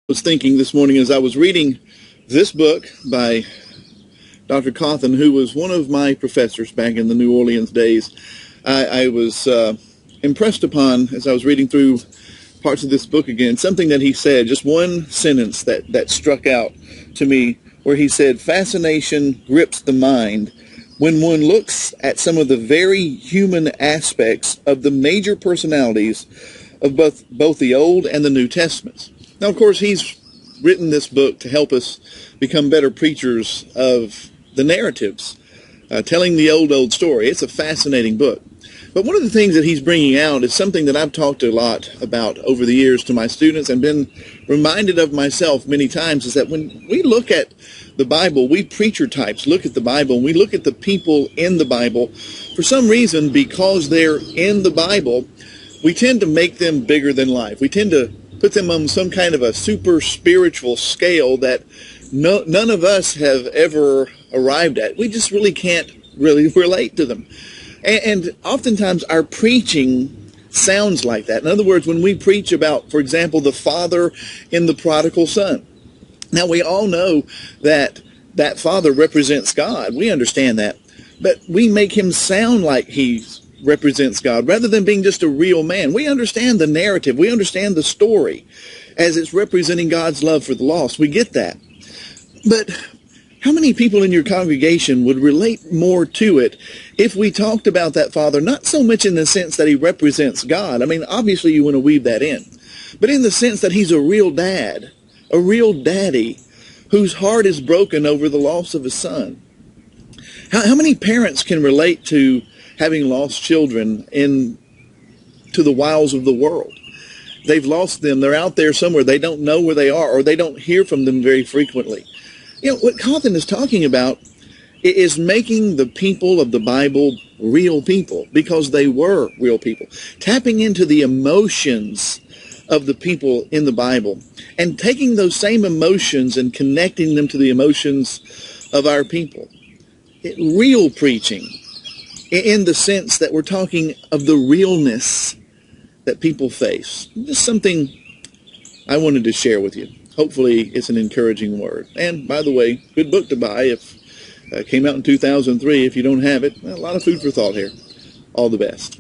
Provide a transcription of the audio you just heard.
Was thinking this morning as I was reading this book by Dr. Cawthon, who was one of my professors back in the New Orleans days. I was impressed upon, as I was reading through parts of this book again, something that he said, just one sentence that struck out to me, where he said, "Fascination grips the mind when one looks at some of the very human aspects of the major personalities of both the Old and the New Testaments." Now, of course, he's written this book to help us become better preachers of the narratives, telling the old story. It's a fascinating book. But one of the things that he's bringing out is something that I've talked a lot about over the years to my students and been reminded of myself many times, is that when we look at the Bible, we preacher types look at the Bible, and we look at the people in the Bible, for some reason, because they're in the Bible, we tend to make them bigger than life. We tend to put them on some kind of a super spiritual scale that none of us have ever arrived at. We just really can't really relate to them. And oftentimes our preaching sounds like that. In other words, when we preach about, for example, the father in the prodigal son. Now, we all know that that father represents God. We understand that. But we make him sound like he represents God rather than being just a real man. We understand the narrative. We understand the story as it's representing God's love for the lost. We get that. But how many people in your congregation would relate more to it if we talked about that father, not so much in the sense that he represents God? I mean, obviously you want to weave that in, but in the sense that he's a real dad, a real daddy whose heart is broken over the loss of his son. How many parents can relate to having lost children to the wiles of the world? They've lost them. They're out there somewhere. They don't know where they are, or they don't hear from them very frequently. You know, what Cawthon is talking about is making the people of the Bible real people, because they were real people. Tapping into the emotions of the people in the Bible and taking those same emotions and connecting them to the emotions of our people. Real preaching, in the sense that we're talking of the realness that people face. Just something I wanted to share with you. Hopefully it's an encouraging word. And by the way, good book to buy. If it came out in 2003. If you don't have it, a lot of food for thought here. All the best.